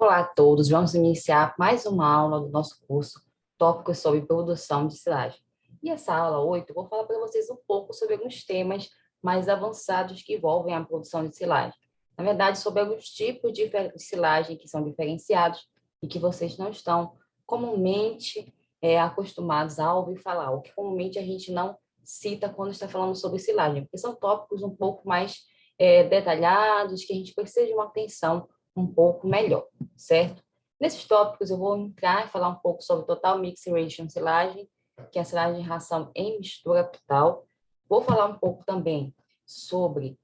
Olá a todos, vamos iniciar mais uma aula do nosso curso Tópicos sobre Produção de Silagem. E essa aula 8, eu vou falar para vocês um pouco sobre alguns temas mais avançados que envolvem a produção de silagem. Na verdade, sobre alguns tipos de silagem que são diferenciados e que vocês não estão comumente acostumados a ouvir falar, ou que comumente a gente não cita quando está falando sobre silagem, porque são tópicos um pouco mais detalhados, que a gente precisa de uma atenção um pouco melhor, certo? Nesses tópicos eu vou entrar e falar um pouco sobre Total Mix Ration silagem, que é a silagem de ração em mistura total. Vou falar um pouco também sobre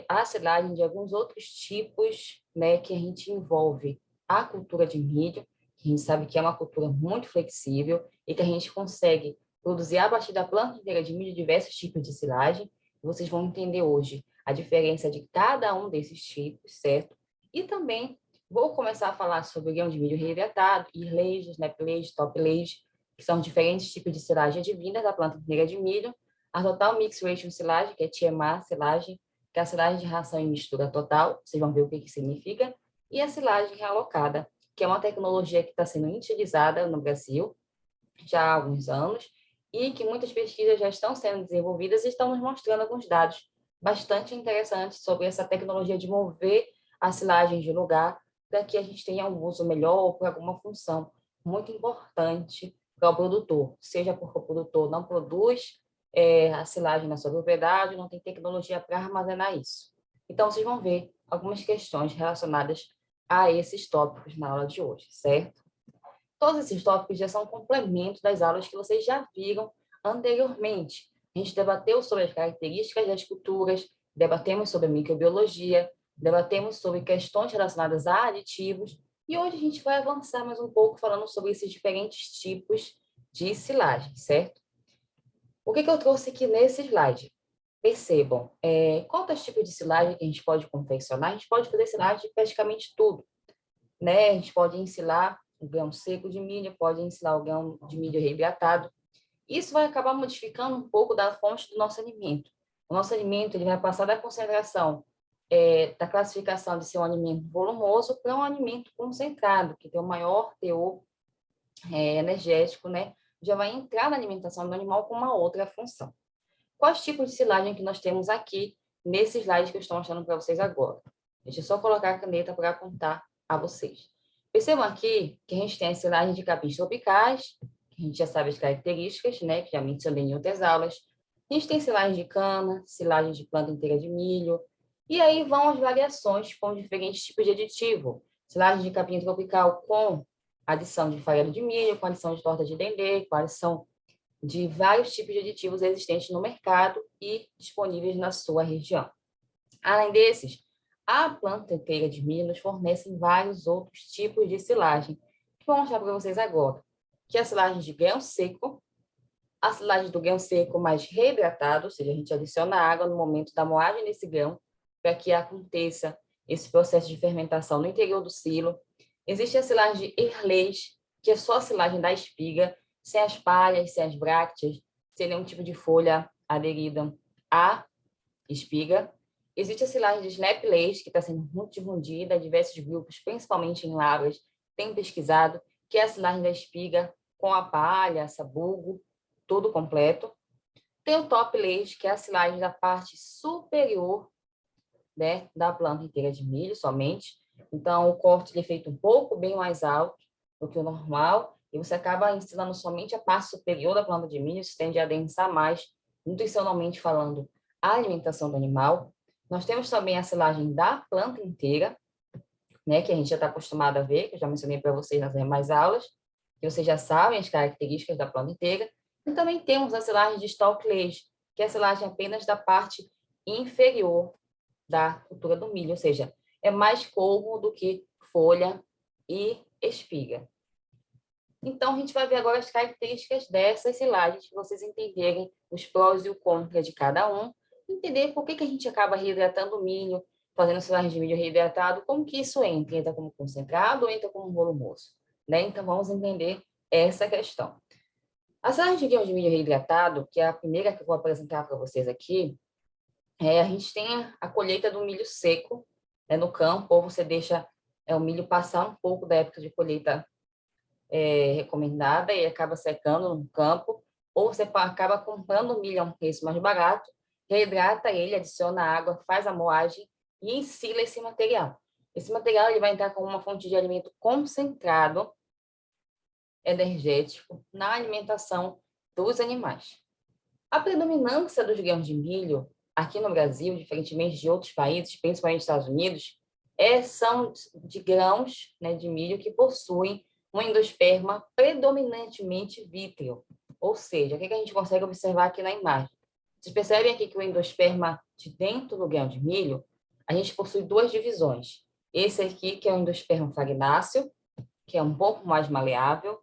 a silagem de alguns outros tipos, né, que a gente envolve a cultura de milho, que a gente sabe que é uma cultura muito flexível e que a gente consegue produzir a partir da planta inteira de milho diversos tipos de silagem. Vocês vão entender hoje a diferença de cada um desses tipos, certo? E também vou começar a falar sobre o grão de milho reidratado, earlage, snaplage, toplage, que são diferentes tipos de silagem advindas da planta inteira de milho, a Total Mix Ration silagem, que é TMA silagem, que é a silagem de ração em mistura total, vocês vão ver o que significa, e a silagem realocada, que é uma tecnologia que está sendo utilizada no Brasil já há alguns anos, e que muitas pesquisas já estão sendo desenvolvidas e estão nos mostrando alguns dados bastante interessantes sobre essa tecnologia de mover a silagem de lugar para que a gente tenha um uso melhor ou por alguma função muito importante para o produtor, seja porque o produtor não produz a silagem na sua propriedade, não tem tecnologia para armazenar isso. Então, vocês vão ver algumas questões relacionadas a esses tópicos na aula de hoje, certo? Todos esses tópicos já são complemento das aulas que vocês já viram anteriormente. A gente debateu sobre as características das culturas, debatemos sobre microbiologia, debatemos sobre questões relacionadas a aditivos, e hoje a gente vai avançar mais um pouco falando sobre esses diferentes tipos de silagem, certo? O que eu trouxe aqui nesse slide? Percebam, quantos tipos de silagem que a gente pode confeccionar? A gente pode fazer silagem de praticamente tudo, né? A gente pode ensilar o grão seco de milho, pode ensilar o grão de milho reidratado. Isso vai acabar modificando um pouco da fonte do nosso alimento. O nosso alimento ele vai passar da concentração, da classificação de ser um alimento volumoso para um alimento concentrado, que tem um maior teor energético, né? Já vai entrar na alimentação do animal com uma outra função. Quais tipos de silagem que nós temos aqui nesse slide que eu estou mostrando para vocês agora? Deixa eu só colocar a caneta para apontar a vocês. Percebam aqui que a gente tem a silagem de capins tropicais, que a gente já sabe as características, né, que já mencionei em outras aulas. A gente tem silagem de cana, silagem de planta inteira de milho. E aí vão as variações com diferentes tipos de aditivo. Silagem de capim tropical com adição de farelo de milho, com adição de torta de dendê, com adição de vários tipos de aditivos existentes no mercado e disponíveis na sua região. Além desses, a planta inteira de milho nos fornece vários outros tipos de silagem, que vou mostrar para vocês agora, que é a silagem de grão seco, a silagem do grão seco mais reidratado, ou seja, a gente adiciona água no momento da moagem desse grão, para que aconteça esse processo de fermentação no interior do silo. Existe a silagem de earlage, que é só a silagem da espiga, sem as palhas, sem as brácteas, sem nenhum tipo de folha aderida à espiga. Existe a silagem de snaplage, que está sendo muito difundida em diversos grupos, principalmente em lavras, tem pesquisado, que é a silagem da espiga com a palha, sabugo, tudo completo. Tem o toplage, que é a silagem da parte superior, né, da planta inteira de milho somente. Então, o corte é feito um pouco bem mais alto do que o normal, e você acaba ensinando somente a parte superior da planta de milho, isso tende a adensar mais, nutricionalmente falando, a alimentação do animal. Nós temos também a silagem da planta inteira, né, que a gente já está acostumado a ver, que eu já mencionei para vocês nas demais aulas, que vocês já sabem as características da planta inteira. E também temos a silagem de stalklage, que é a silagem apenas da parte inferior da cultura do milho, ou seja, é mais colmo do que folha e espiga. Então, a gente vai ver agora as características dessas silagens, para vocês entenderem os prós e o contra de cada um, entender por que a gente acaba reidratando o milho, fazendo silagem de milho reidratado, como que isso entra? Entra como concentrado ou entra como volumoso? Né? Então, vamos entender essa questão. A silagem de grão de milho reidratado, que é a primeira que eu vou apresentar para vocês aqui, a gente tem a colheita do milho seco, né, no campo, ou você deixa o milho passar um pouco da época de colheita recomendada e acaba secando no campo, ou você acaba comprando o milho a um preço mais barato, reidrata ele, adiciona água, faz a moagem e ensila esse material. Esse material ele vai entrar como uma fonte de alimento concentrado, energético, na alimentação dos animais. A predominância dos grãos de milho aqui no Brasil, diferentemente de outros países, principalmente Estados Unidos, são de grãos, né, de milho que possuem um endosperma predominantemente vítreo. Ou seja, o que a gente consegue observar aqui na imagem? Vocês percebem aqui que o endosperma de dentro do grão de milho, a gente possui duas divisões. Esse aqui, que é o endosperma fagnáceo, que é um pouco mais maleável,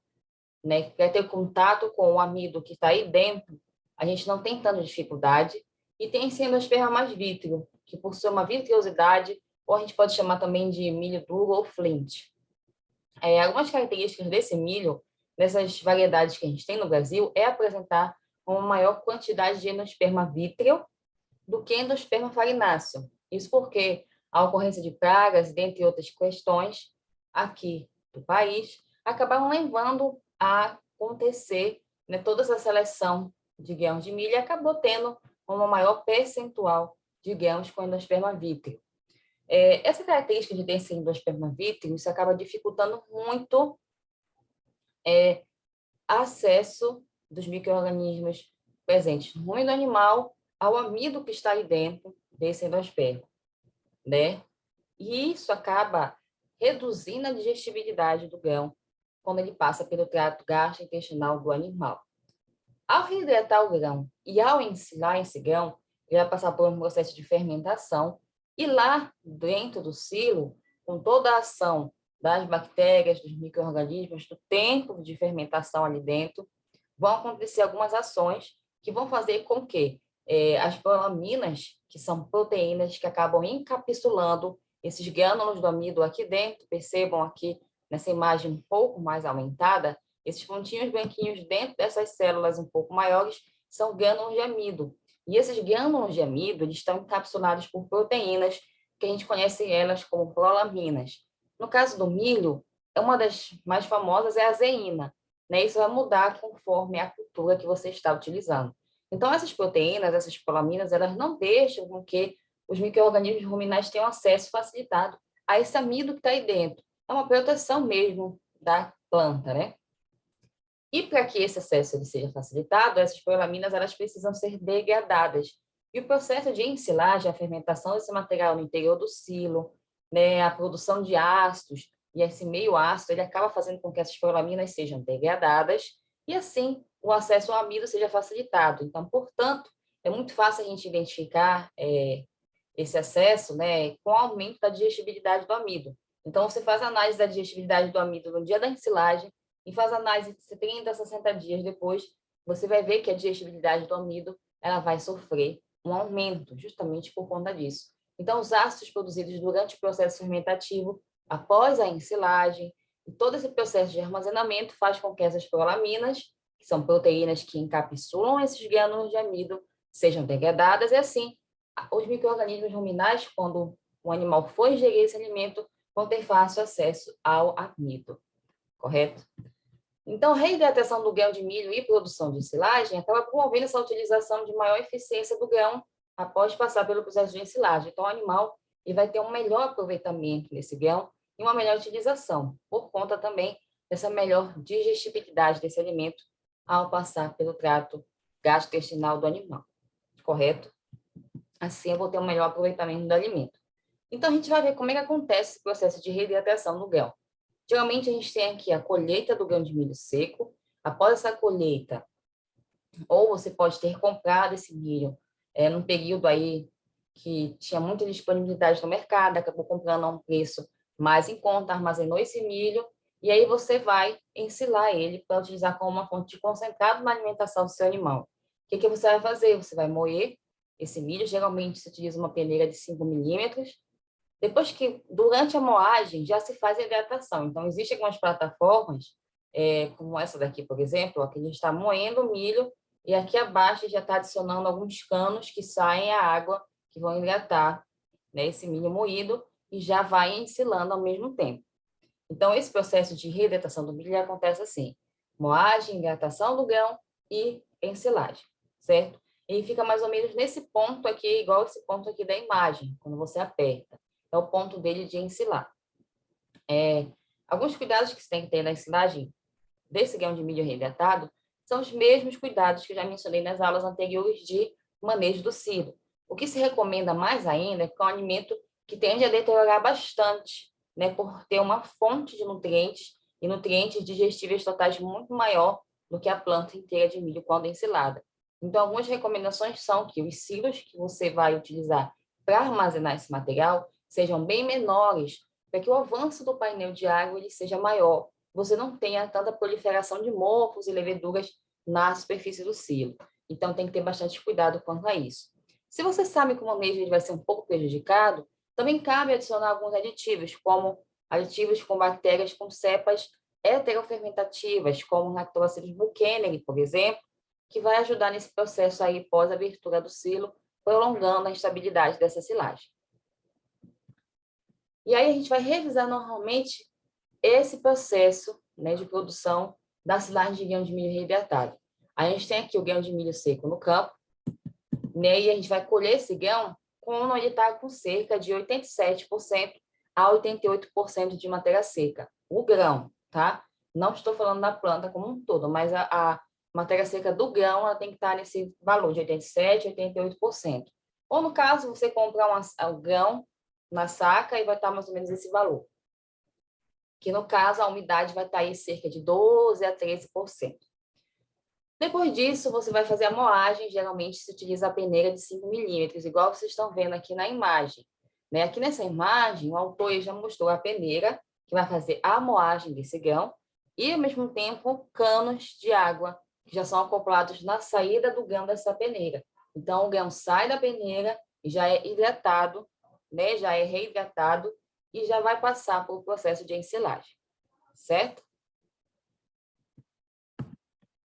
né, que vai ter contato com o amido que está aí dentro, a gente não tem tanta dificuldade. E tem esse endosperma mais vítreo, que possui uma vitriosidade, ou a gente pode chamar também de milho duro ou flint. Algumas características desse milho, dessas variedades que a gente tem no Brasil, é apresentar uma maior quantidade de endosperma vítreo do que endosperma farináceo. Isso porque a ocorrência de pragas, dentre outras questões, aqui do país, acabaram levando a acontecer, né, toda essa seleção de grãos de milho e acabou tendo uma maior percentual de grãos com endosperma vítreo. Essa característica de ter esse endosperma vítreo, isso acaba dificultando muito acesso dos micro-organismos presentes no reino animal ao amido que está aí dentro desse endosperma, né? E isso acaba reduzindo a digestibilidade do grão quando ele passa pelo trato gastrointestinal do animal. Ao reidratar o grão e ao ensilar esse grão, ele vai passar por um processo de fermentação e lá dentro do silo, com toda a ação das bactérias, dos micro-organismos, do tempo de fermentação ali dentro, vão acontecer algumas ações que vão fazer com que as prolaminas, que são proteínas que acabam encapsulando esses grânulos do amido aqui dentro, percebam aqui nessa imagem um pouco mais aumentada, esses pontinhos branquinhos dentro dessas células um pouco maiores são grânulos de amido. E esses grânulos de amido eles estão encapsulados por proteínas que a gente conhece elas como prolaminas. No caso do milho, uma das mais famosas é a zeína, né? Isso vai mudar conforme a cultura que você está utilizando. Então, essas proteínas, essas prolaminas, elas não deixam com que os micro-organismos ruminais tenham acesso facilitado a esse amido que está aí dentro. É uma proteção mesmo da planta, né? E para que esse acesso ele seja facilitado, essas prolaminas elas precisam ser degradadas. E o processo de ensilagem, a fermentação desse material no interior do silo, né, a produção de ácidos e esse meio ácido, ele acaba fazendo com que essas prolaminas sejam degradadas e assim o acesso ao amido seja facilitado. Então, portanto, é muito fácil a gente identificar esse acesso, né, com o aumento da digestibilidade do amido. Então, você faz a análise da digestibilidade do amido no dia da ensilagem e faz análise de 30 a 60 dias depois, você vai ver que a digestibilidade do amido ela vai sofrer um aumento, justamente por conta disso. Então, os ácidos produzidos durante o processo fermentativo, após a ensilagem, e todo esse processo de armazenamento faz com que essas prolaminas, que são proteínas que encapsulam esses grânulos de amido, sejam degradadas e assim os micro-organismos ruminais, quando o animal for ingerir esse alimento, vão ter fácil acesso ao amido, correto? Então, reidratação do grão de milho e produção de silagem acaba promovendo essa utilização de maior eficiência do grão após passar pelo processo de ensilagem. Então, o animal ele vai ter um melhor aproveitamento desse grão e uma melhor utilização, por conta também dessa melhor digestibilidade desse alimento ao passar pelo trato gastrointestinal do animal, correto? Assim, eu vou ter um melhor aproveitamento do alimento. Então, a gente vai ver como é que acontece esse processo de reidratação do grão. Geralmente, a gente tem aqui a colheita do grão de milho seco. Após essa colheita, ou você pode ter comprado esse milho num período aí que tinha muita disponibilidade no mercado, acabou comprando a um preço mais em conta, armazenou esse milho, e aí você vai ensilar ele para utilizar como uma fonte de concentrado na alimentação do seu animal. O que você vai fazer? Você vai moer esse milho, geralmente se utiliza uma peneira de 5 milímetros, depois que, durante a moagem, já se faz a hidratação. Então, existem algumas plataformas, como essa daqui, por exemplo, ó, que a gente está moendo o milho e aqui abaixo já está adicionando alguns canos que saem a água, que vão hidratar, né, esse milho moído. e já vai ensilando ao mesmo tempo. Então, esse processo de reidratação do milho acontece assim: moagem, hidratação do grão e ensilagem, certo? E fica mais ou menos nesse ponto aqui, igual esse ponto aqui da imagem, quando você aperta. É o ponto dele de ensilar. Alguns cuidados que você tem que ter na ensilagem desse grão de milho reidratado são os mesmos cuidados que eu já mencionei nas aulas anteriores de manejo do silo. O que se recomenda mais ainda é que é um alimento que tende a deteriorar bastante, né, por ter uma fonte de nutrientes e nutrientes digestíveis totais muito maior do que a planta inteira de milho quando ensilada. Então, algumas recomendações são que os silos que você vai utilizar para armazenar esse material sejam bem menores, para que o avanço do painel de água ele seja maior, você não tenha tanta proliferação de mofos e leveduras na superfície do silo. Então, tem que ter bastante cuidado quanto a isso. Se você sabe que o manejo ele vai ser um pouco prejudicado, também cabe adicionar alguns aditivos, como aditivos com bactérias com cepas heterofermentativas, como Lactobacillus buchaneri, por exemplo, que vai ajudar nesse processo aí pós-abertura do silo, prolongando a estabilidade dessa silagem. E aí a gente vai revisar normalmente esse processo, né, de produção da silagem de grão de milho reidratado. A gente tem aqui o grão de milho seco no campo, né, e a gente vai colher esse grão quando ele está com cerca de 87% a 88% de matéria seca. O grão, tá? Não estou falando da planta como um todo, mas a matéria seca do grão ela tem que estar nesse valor de 87% a 88%. Ou, no caso, você comprar um grão na saca e vai estar mais ou menos esse valor, que no caso a umidade vai estar aí cerca de 12% a 13%. Depois disso, você vai fazer a moagem, geralmente se utiliza a peneira de 5 milímetros, igual vocês estão vendo aqui na imagem. Né? Aqui nessa imagem, o autor já mostrou a peneira, que vai fazer a moagem desse grão, e ao mesmo tempo canos de água, que já são acoplados na saída do grão dessa peneira. Então, o grão sai da peneira e já é hidratado, né? Já é reidratado, e já vai passar por processo de ensilagem, certo?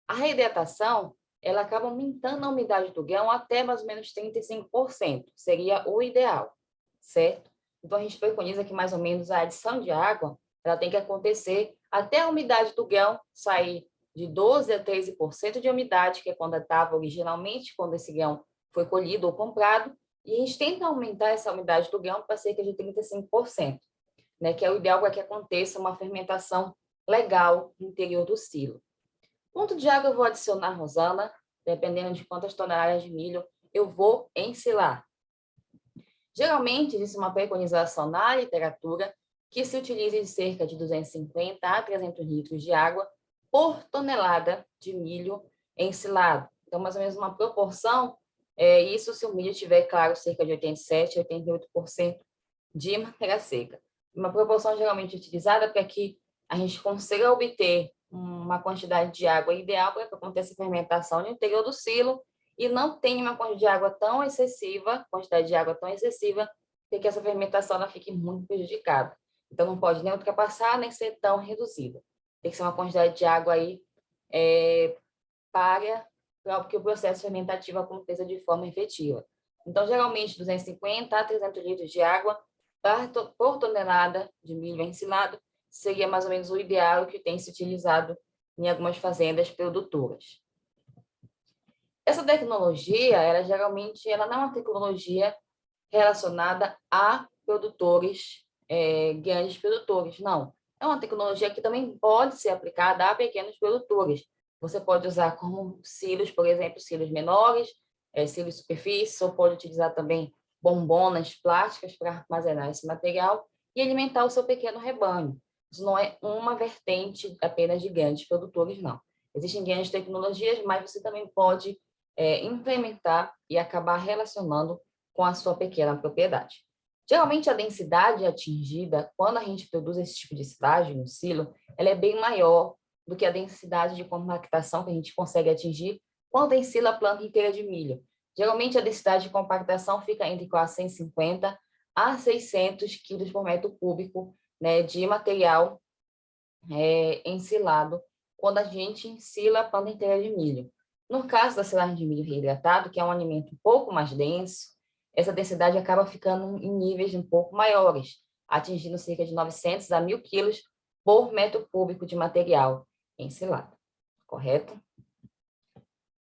A reidratação, ela acaba aumentando a umidade do grão até mais ou menos 35%, seria o ideal, certo? Então, a gente preconiza que mais ou menos a adição de água, ela tem que acontecer até a umidade do grão sair de 12% a 13% de umidade, que é quando estava originalmente, quando esse grão foi colhido ou comprado, e a gente tenta aumentar essa umidade do grão para cerca de 35%. Né, que é o ideal para que aconteça uma fermentação legal no interior do silo. Quanto de água eu vou adicionar, Rosana? Dependendo de quantas toneladas de milho eu vou ensilar. Geralmente, existe uma preconização na literatura que se utilize de cerca de 250 a 300 litros de água por tonelada de milho ensilado. Então, mais ou menos uma proporção, isso se o milho tiver, claro, cerca de 87% a 88% de matéria seca. Uma proporção geralmente utilizada para que a gente consiga obter uma quantidade de água ideal para que aconteça a fermentação no interior do silo e não tenha uma quantidade de água tão excessiva, para que essa fermentação ela fique muito prejudicada. Então, não pode nem ultrapassar, nem ser tão reduzida. Tem que ser uma quantidade de água aí para que o processo fermentativo aconteça de forma efetiva. Então, geralmente, 250 a 300 litros de água por tonelada de milho ensilado seria mais ou menos o ideal que tem se utilizado em algumas fazendas produtoras. Essa tecnologia, ela geralmente ela não é uma tecnologia relacionada a produtores, grandes produtores, não. É uma tecnologia que também pode ser aplicada a pequenos produtores. Você pode usar como silos, por exemplo, silos menores, silos de superfície, ou pode utilizar também bombonas plásticas para armazenar esse material e alimentar o seu pequeno rebanho. Isso não é uma vertente apenas de grandes produtores, não. Existem grandes tecnologias, mas você também pode implementar e acabar relacionando com a sua pequena propriedade. Geralmente, a densidade atingida quando a gente produz esse tipo de silagem no silo, ela é bem maior do que a densidade de compactação que a gente consegue atingir quando ensila a planta inteira de milho. Geralmente, a densidade de compactação fica entre 450 a 600 quilos por metro cúbico, né, de material ensilado quando a gente ensila a planta inteira de milho. No caso da silagem de milho reidratado, que é um alimento um pouco mais denso, essa densidade acaba ficando em níveis um pouco maiores. atingindo cerca de 900 a 1.000 quilos por metro cúbico de material ensilado, correto?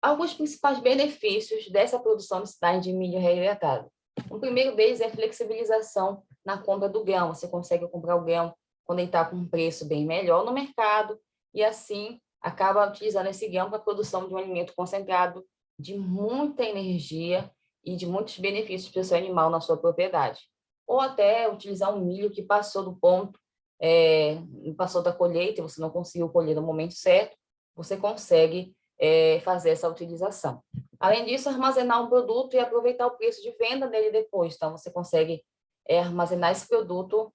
Alguns principais benefícios dessa produção de silagem de milho reidratado. O primeiro deles é a flexibilização na compra do grão. Você consegue comprar o grão quando ele está com um preço bem melhor no mercado e, assim, acaba utilizando esse grão para a produção de um alimento concentrado de muita energia e de muitos benefícios para o seu animal na sua propriedade. Ou até utilizar um milho que passou do ponto, passou da colheita e você não conseguiu colher no momento certo, você consegue fazer essa utilização. Além disso, armazenar um produto e aproveitar o preço de venda dele depois. Então, você consegue armazenar esse produto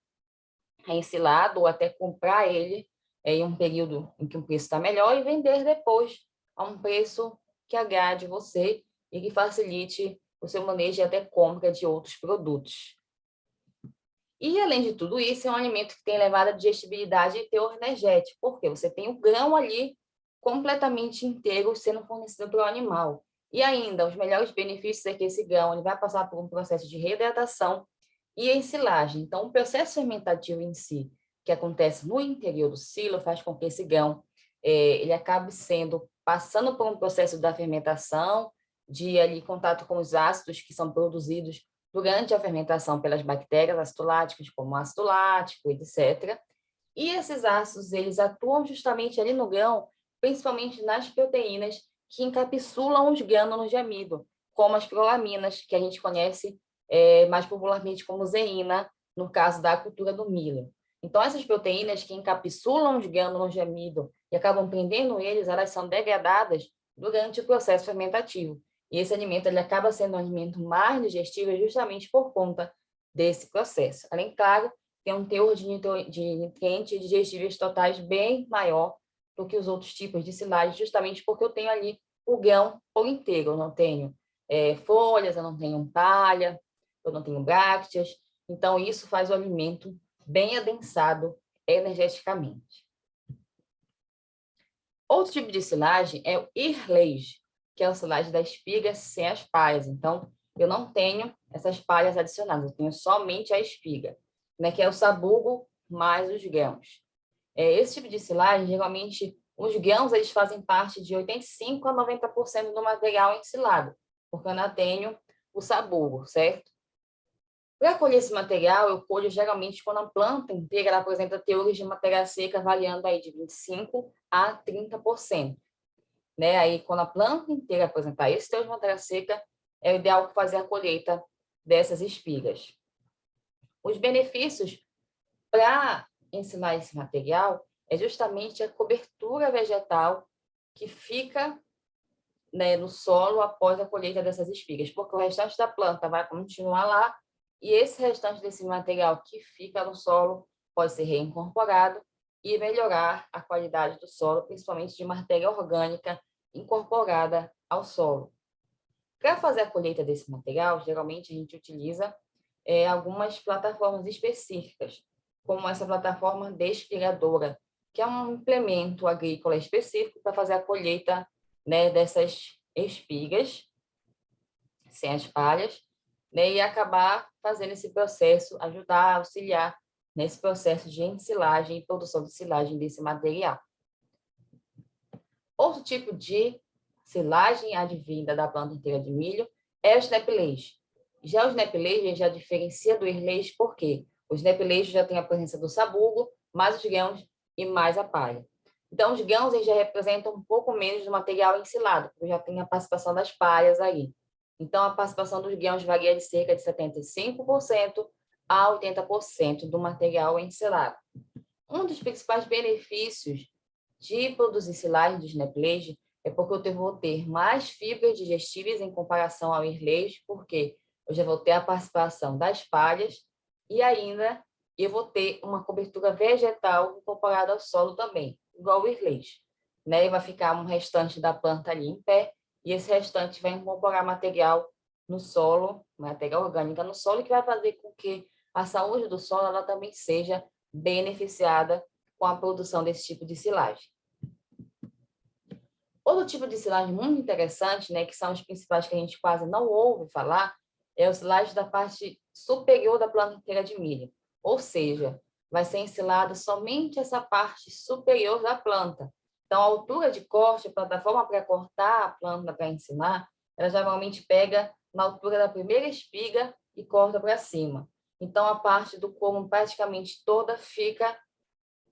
ensilado ou até comprar ele em um período em que o preço está melhor e vender depois a um preço que agrade você e que facilite o seu manejo e até compra de outros produtos. E, além de tudo isso, é um alimento que tem elevada digestibilidade e teor energético, porque você tem o grão ali completamente inteiro sendo fornecido para o animal. E ainda, os melhores benefícios é que esse grão ele vai passar por um processo de reidratação e ensilagem. Então, o processo fermentativo em si, que acontece no interior do silo, faz com que esse grão ele acabe passando por um processo da fermentação, de ali contato com os ácidos que são produzidos durante a fermentação pelas bactérias acetuláticas, como o ácido lático, etc. E esses ácidos, eles atuam justamente ali no grão, principalmente nas proteínas que encapsulam os grânulos de amido, como as prolaminas, que a gente conhece mais popularmente como zeína, no caso da cultura do milho. Então, essas proteínas que encapsulam os grânulos de amido e acabam prendendo eles, elas são degradadas durante o processo fermentativo. E esse alimento ele acaba sendo um alimento mais digestível justamente por conta desse processo. Além, claro, tem um teor de nutrientes digestíveis totais bem maior do que os outros tipos de silagem, justamente porque eu tenho ali o grão por inteiro. Eu não tenho folhas, eu não tenho palha, eu não tenho brácteas. Então, isso faz o alimento bem adensado energeticamente. Outro tipo de silagem é o earlage, que é a silagem da espiga sem as palhas. Então, eu não tenho essas palhas adicionadas, eu tenho somente a espiga, né, que é o sabugo mais os grãos. Esse tipo de silagem, geralmente, os grãos eles fazem parte de 85% a 90% do material ensilado, porque eu não tenho o sabugo, certo? Para colher esse material, eu colho geralmente quando a planta inteira ela apresenta teores de matéria seca variando aí de 25% a 30%. Né? Aí, quando a planta inteira apresentar esse teor de matéria seca, é o ideal fazer a colheita dessas espigas. Os benefícios para ensinar esse material é justamente a cobertura vegetal que fica, né, no solo após a colheita dessas espigas, porque o restante da planta vai continuar lá e esse restante desse material que fica no solo pode ser reincorporado e melhorar a qualidade do solo, principalmente de matéria orgânica incorporada ao solo. Para fazer a colheita desse material, geralmente a gente utiliza algumas plataformas específicas, como essa plataforma despiradora, que é um implemento agrícola específico para fazer a colheita, né, dessas espigas, sem as palhas, né, e acabar fazendo esse processo, ajudar, auxiliar nesse processo de ensilagem e produção de silagem desse material. Outro tipo de silagem advinda da planta inteira de milho é o snap-lage. Já o snap-lage já diferencia do earlage porque o snap-lage já tem a presença do sabugo, mais os grãos e mais a palha. Então, os grãos eles já representam um pouco menos do material ensilado, porque já tem a participação das palhas aí. Então, a participação dos grãos varia de cerca de 75% a 80% do material ensilado. Um dos principais benefícios de produzir silagem de snap-lage é porque eu vou ter mais fibras digestíveis em comparação ao earlage, porque eu já vou ter a participação das palhas e ainda eu vou ter uma cobertura vegetal incorporada ao solo também, igual o earlage. Né? E vai ficar um restante da planta ali em pé e esse restante vai incorporar material no solo, matéria orgânica no solo, que vai fazer com que a saúde do solo ela também seja beneficiada com a produção desse tipo de silagem. Outro tipo de silagem muito interessante, né, que são os principais que a gente quase não ouve falar, é o silagem da parte superior da planta inteira de milho. ou seja, vai ser ensilada somente essa parte superior da planta. Então, a altura de corte, a plataforma para cortar a planta para ensinar, ela geralmente pega na altura da primeira espiga e corta para cima. Então, a parte do como praticamente toda fica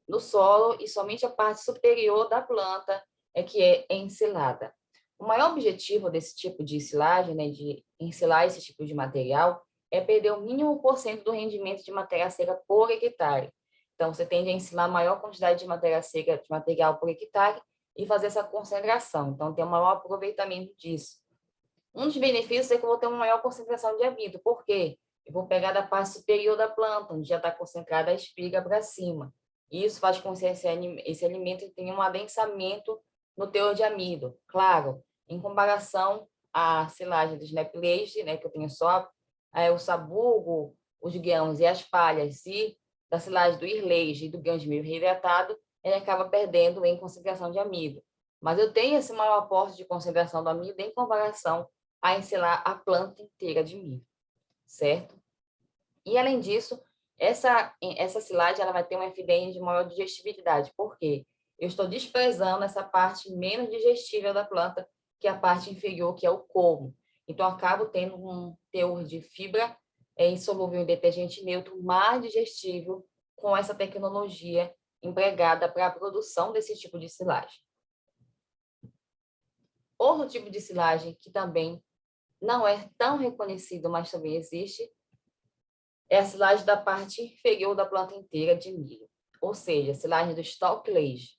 no solo e somente a parte superior da planta é que é ensilada. O maior objetivo desse tipo de silagem, né, de ensilar esse tipo de material, é perder o mínimo por cento do rendimento de matéria seca por hectare. Então, você tende a ensilar a maior quantidade de matéria seca, de material por hectare, e fazer essa concentração. Então, tem um maior aproveitamento disso. Um dos benefícios é que eu vou ter uma maior concentração de amido. Por quê? Eu vou pegar da parte superior da planta, onde já está concentrada a espiga para cima. Isso faz com que esse alimento tenha um adensamento no teor de amido. Claro, em comparação à silagem do Snap-Lage, né, que eu tenho só o sabugo, os grãos e as palhas, e da silagem do Irlage e do grão de milho reidratado, ele acaba perdendo em concentração de amido. Mas eu tenho esse maior aporte de concentração do amido em comparação a ensilar a planta inteira de milho, certo? E, além disso, essa silagem ela vai ter uma FDN de maior digestibilidade. Por quê? Eu estou desprezando essa parte menos digestível da planta, que é a parte inferior, que é o colmo. Então, eu acabo tendo um teor de fibra insolúvel em detergente neutro mais digestível com essa tecnologia empregada para a produção desse tipo de silagem. Outro tipo de silagem que também não é tão reconhecido, mas também existe, é a silagem da parte inferior da planta inteira de milho, ou seja, a silagem do stalk lage.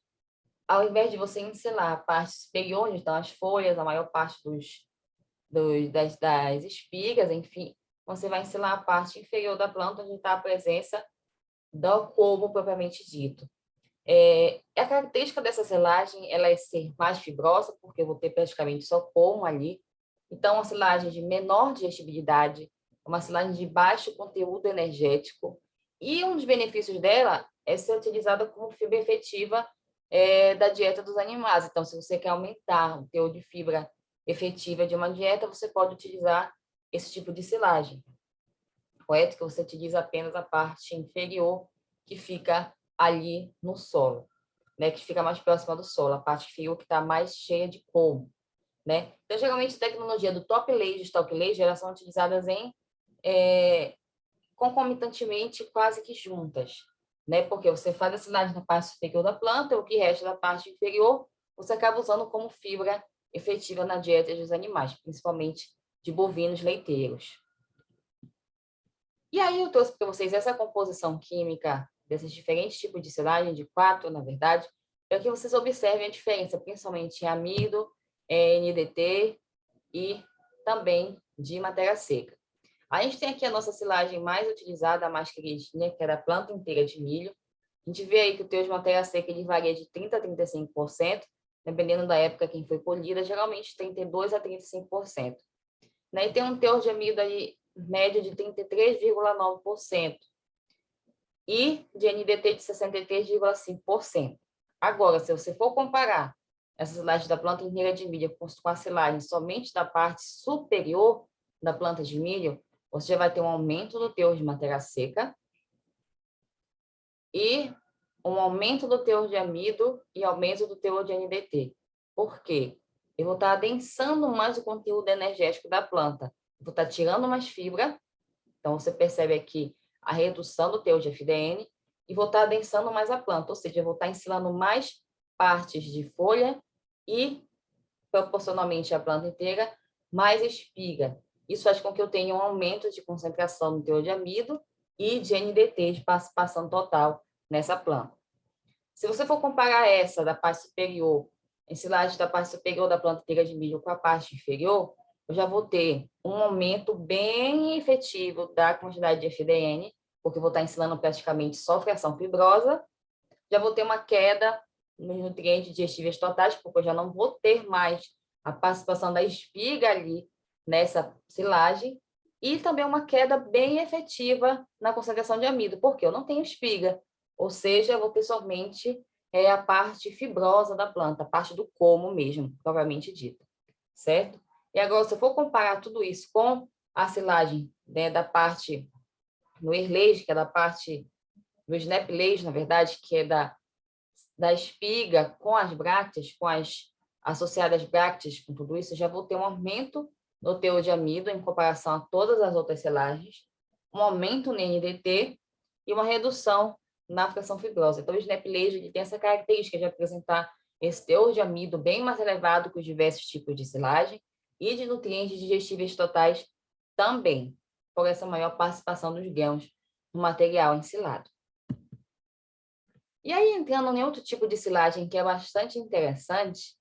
Ao invés de você ensilar a parte superior, onde estão as folhas, a maior parte das espigas, enfim, você vai ensilar a parte inferior da planta, onde está a presença do colmo propriamente dito. A característica dessa silagem ela é ser mais fibrosa, porque eu vou ter praticamente só colmo ali. Então, uma silagem de menor digestibilidade, uma silagem de baixo conteúdo energético. E um dos benefícios dela é ser utilizada como fibra efetiva da dieta dos animais. Então, se você quer aumentar o teor de fibra efetiva de uma dieta, você pode utilizar esse tipo de silagem. Correto? Que você utiliza apenas a parte inferior, que fica ali no solo, né? Que fica mais próxima do solo, a parte inferior que está mais cheia de colmo, né? Então, geralmente, a tecnologia do top lage e stalk lage, elas são utilizadas concomitantemente, quase que juntas, né? Porque você faz a silagem na parte superior da planta, o que resta da parte inferior, você acaba usando como fibra efetiva na dieta dos animais, principalmente de bovinos leiteiros. E aí eu trouxe para vocês essa composição química desses diferentes tipos de silagem, de 4, na verdade, para que vocês observem a diferença, principalmente em amido, NDT e também de matéria seca. A gente tem aqui a nossa silagem mais utilizada, a mais queridinha, que é da planta inteira de milho. A gente vê aí que o teor de matéria seca ele varia de 30% a 35%, dependendo da época que foi colhida, geralmente 32% a 35%. Né? E tem um teor de amido aí médio de 33,9% e de NDT de 63,5%. Agora, se você for comparar essa silagem da planta inteira de milho com a silagem somente da parte superior da planta de milho, você já vai ter um aumento do teor de matéria seca e um aumento do teor de amido e aumento do teor de NDT. Por quê? Eu vou estar adensando mais o conteúdo energético da planta. Eu vou estar tirando mais fibra. Então, você percebe aqui a redução do teor de FDN e vou estar adensando mais a planta. Ou seja, eu vou estar ensilando mais partes de folha e, proporcionalmente à planta inteira, mais espiga. Isso faz com que eu tenha um aumento de concentração no teor de amido e de NDT, de participação total nessa planta. Se você for comparar essa da parte superior, ensilagem da parte superior da planta inteira de milho com a parte inferior, eu já vou ter um aumento bem efetivo da quantidade de FDN, porque eu vou estar ensilando praticamente só fração fibrosa, já vou ter uma queda nos nutrientes digestíveis totais, porque eu já não vou ter mais a participação da espiga ali nessa silagem, e também uma queda bem efetiva na concentração de amido, porque eu não tenho espiga, ou seja, eu vou ter somente a parte fibrosa da planta, a parte do como mesmo, propriamente dita, certo? E agora, se eu for comparar tudo isso com a silagem, né, da parte no earlage, que é da parte do snap-lage, na verdade, que é da espiga com as brácteas, com as associadas brácteas, com tudo isso, já vou ter um aumento no teor de amido em comparação a todas as outras selagens, um aumento no NDT e uma redução na fração fibrosa. Então, o snap-lage ele tem essa característica de apresentar esse teor de amido bem mais elevado que os diversos tipos de silagem e de nutrientes digestíveis totais também, por essa maior participação dos grãos no material ensilado. E aí, entrando em outro tipo de silagem que é bastante interessante,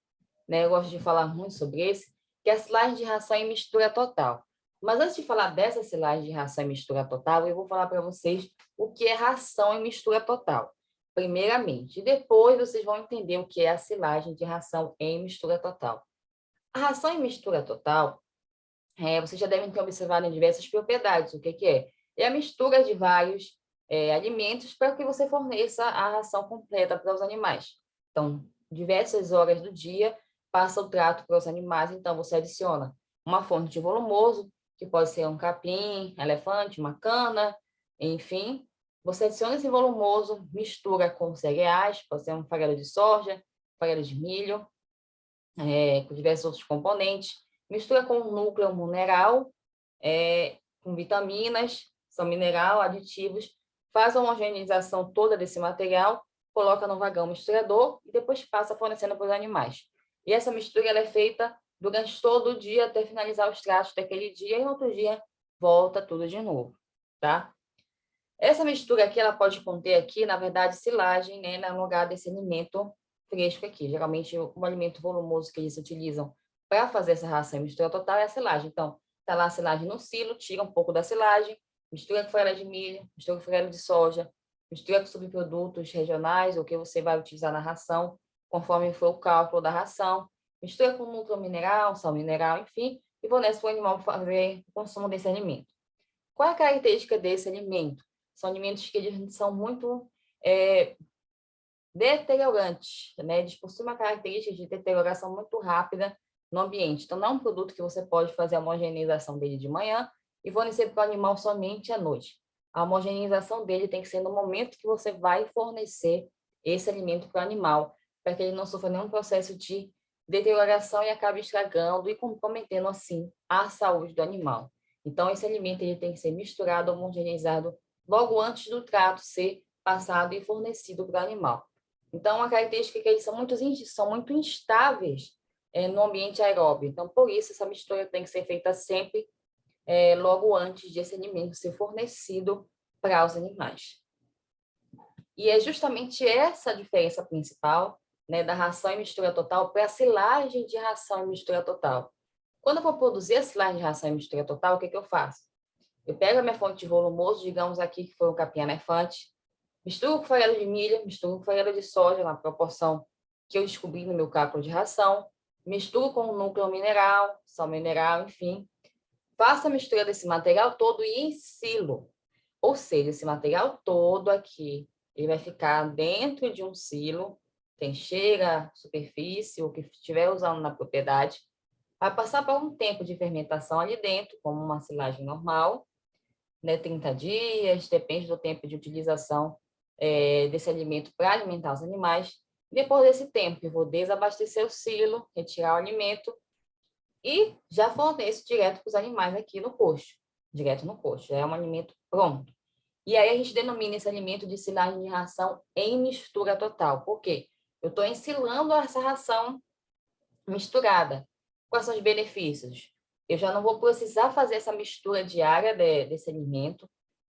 né? Eu gosto de falar muito sobre esse, que é a silagem de ração em mistura total. Mas antes de falar dessa silagem de ração em mistura total, eu vou falar para vocês o que é ração em mistura total, primeiramente. E depois vocês vão entender o que é a silagem de ração em mistura total. A ração em mistura total, vocês já devem ter observado em diversas propriedades. O que é? É a mistura de vários alimentos para que você forneça a ração completa para os animais. Então, diversas horas do dia passa o trato para os animais, então você adiciona uma fonte de volumoso, que pode ser um capim, elefante, uma cana, enfim. Você adiciona esse volumoso, mistura com cereais, pode ser um farelo de soja, farelo de milho, com diversos outros componentes, mistura com um núcleo mineral, com vitaminas, são mineral, aditivos, faz a homogeneização toda desse material, coloca no vagão misturador e depois passa fornecendo para os animais. E essa mistura ela é feita durante todo o dia até finalizar os tratos daquele dia e no outro dia volta tudo de novo, tá? Essa mistura aqui, ela pode conter aqui, na verdade, silagem, né, no lugar desse alimento fresco aqui. Geralmente, o alimento volumoso que eles utilizam para fazer essa ração e mistura total é a silagem. Então, tá lá a silagem no silo, tira um pouco da silagem, mistura com farelo de milho, mistura com farelo de soja, mistura com subprodutos regionais, o que você vai utilizar na ração, conforme for o cálculo da ração, mistura com núcleo mineral, sal mineral, enfim, e fornece para o animal fazer o consumo desse alimento. Qual é a característica desse alimento? São alimentos que eles são muito deteriorantes, né? Eles possuem uma característica de deterioração muito rápida no ambiente. Então, não é um produto que você pode fazer a homogeneização dele de manhã e fornecer para o animal somente à noite. A homogeneização dele tem que ser no momento que você vai fornecer esse alimento para o animal, para que ele não sofra nenhum processo de deterioração e acabe estragando e comprometendo, assim, a saúde do animal. Então, esse alimento ele tem que ser misturado, homogeneizado logo antes do trato ser passado e fornecido para o animal. Então, a característica é que eles são muito instáveis no ambiente aeróbio. Então, por isso, essa mistura tem que ser feita sempre logo antes de esse alimento ser fornecido para os animais. E é justamente essa a diferença principal, né, da ração e mistura total para a silagem de ração e mistura total. Quando eu vou produzir a silagem de ração e mistura total, o que eu faço? Eu pego a minha fonte de volumoso, digamos aqui que foi um capim elefante, misturo com farelo de milho, misturo com farelo de soja na proporção que eu descobri no meu cálculo de ração, misturo com o núcleo mineral, sal mineral, enfim. Faço a mistura desse material todo e ensilo. Ou seja, esse material todo aqui, ele vai ficar dentro de um silo, tem cheira, superfície, o que estiver usando na propriedade, vai passar por um tempo de fermentação ali dentro, como uma silagem normal, né, 30 dias, depende do tempo de utilização desse alimento para alimentar os animais. Depois desse tempo, eu vou desabastecer o silo, retirar o alimento e já forneço direto para os animais aqui no coxo, direto no coxo, já é um alimento pronto. E aí a gente denomina esse alimento de silagem de ração em mistura total. Por quê? Eu estou ensilando essa ração misturada. Quais são os benefícios? Eu já não vou precisar fazer essa mistura diária desse alimento.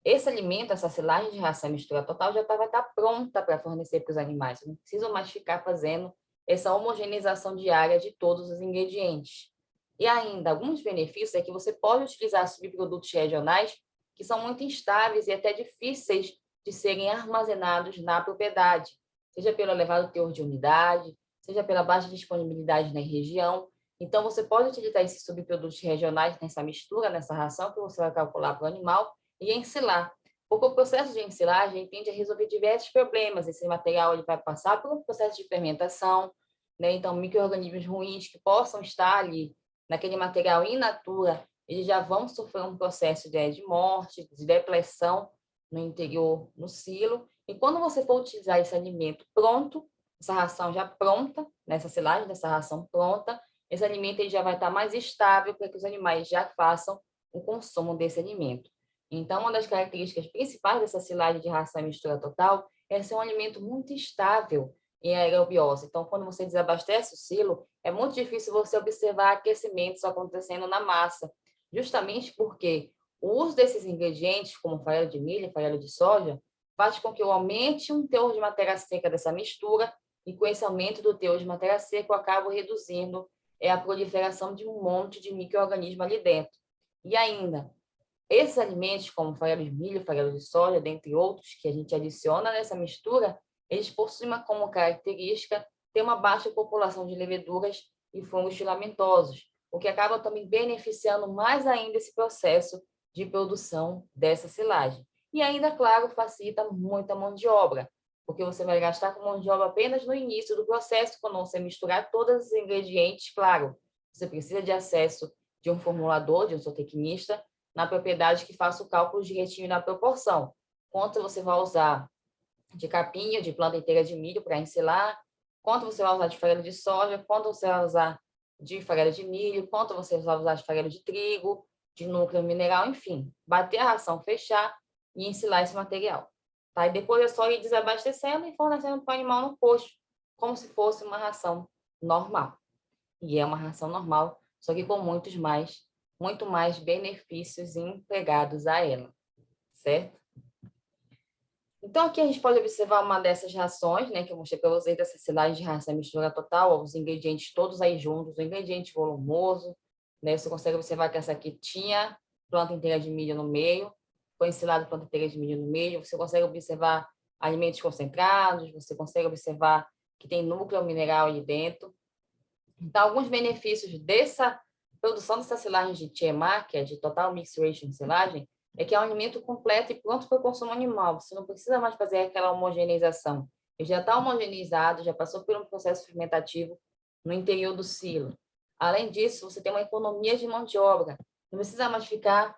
Esse alimento, essa silagem de ração e mistura total, já vai estar pronta para fornecer para os animais. Eu não preciso mais ficar fazendo essa homogeneização diária de todos os ingredientes. E ainda, alguns benefícios é que você pode utilizar subprodutos regionais que são muito instáveis e até difíceis de serem armazenados na propriedade, seja pelo elevado teor de umidade, seja pela baixa disponibilidade na região. Então, você pode utilizar esses subprodutos regionais nessa mistura, nessa ração que você vai calcular para o animal e ensilar. Porque o processo de ensilagem tende a resolver diversos problemas. Esse material ele vai passar por um processo de fermentação, né? Então, micro-organismos ruins que possam estar ali naquele material in natura, eles já vão sofrer um processo de morte, de depressão no interior, no silo. E quando você for utilizar esse alimento pronto, essa ração já pronta, nessa silagem, dessa ração pronta, esse alimento ele já vai estar mais estável para que os animais já façam o consumo desse alimento. Então, uma das características principais dessa silagem de ração e mistura total é ser um alimento muito estável em aerobiose. Então, quando você desabastece o silo, é muito difícil você observar aquecimentos acontecendo na massa, justamente porque o uso desses ingredientes, como farelo de milho e farelo de soja, faz com que eu aumente um teor de matéria seca dessa mistura e com esse aumento do teor de matéria seca eu acabo reduzindo a proliferação de um monte de micro-organismos ali dentro. E ainda, esses alimentos, como farelo de milho, farelo de soja, dentre outros, que a gente adiciona nessa mistura, eles possuem como característica ter uma baixa população de leveduras e fungos filamentosos, o que acaba também beneficiando mais ainda esse processo de produção dessa silagem. E ainda, claro, facilita muito a mão de obra, porque você vai gastar com mão de obra apenas no início do processo, quando você misturar todos os ingredientes, claro, você precisa de acesso de um formulador, de um zootecnista, na propriedade que faça o cálculo direitinho na proporção. Quanto você vai usar de capinha, de planta inteira de milho para ensilar, quanto você vai usar de farelo de soja, quanto você vai usar de farelo de milho, quanto você vai usar de farelo de trigo, de núcleo mineral, enfim. Bater a ração, fechar e ensilar esse material. Tá? E depois é só ir desabastecendo e fornecendo para o animal no posto, como se fosse uma ração normal. E é uma ração normal, só que com muito mais benefícios empregados a ela, certo? Então, aqui a gente pode observar uma dessas rações, né, que eu mostrei para vocês, dessa silagem de ração mistura total, os ingredientes todos aí juntos, o ingrediente volumoso, né, você consegue observar que essa aqui tinha planta inteira de milho no meio, foi ensilado planta inteira de milho no meio, você consegue observar alimentos concentrados, você consegue observar que tem núcleo mineral ali dentro. Então, alguns benefícios dessa produção dessa silagem de TMA, que é de Total Mixed Ration Silagem, é que é um alimento completo e pronto para o consumo animal. Você não precisa mais fazer aquela homogeneização. Ele já está homogeneizado, já passou por um processo fermentativo no interior do silo. Além disso, você tem uma economia de mão de obra. Não precisa mais ficar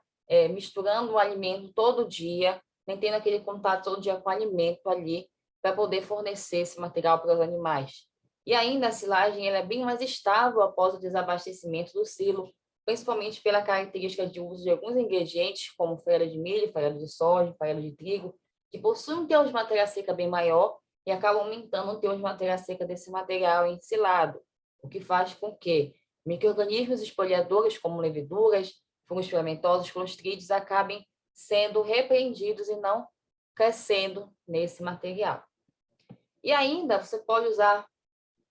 misturando o alimento todo dia, nem tendo aquele contato todo dia com o alimento ali, para poder fornecer esse material para os animais. E ainda a silagem ela é bem mais estável após o desabastecimento do silo, principalmente pela característica de uso de alguns ingredientes, como farelo de milho, farelo de soja, farelo de trigo, que possuem um teor de matéria seca bem maior e acabam aumentando o teor de matéria seca desse material ensilado, o que faz com que micro-organismos espolhadores, como leveduras, fungos filamentosos, clostrídeos, acabem sendo repreendidos e não crescendo nesse material. E ainda você pode usar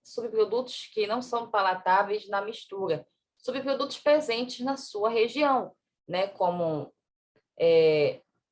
subprodutos que não são palatáveis na mistura, subprodutos presentes na sua região, né? Como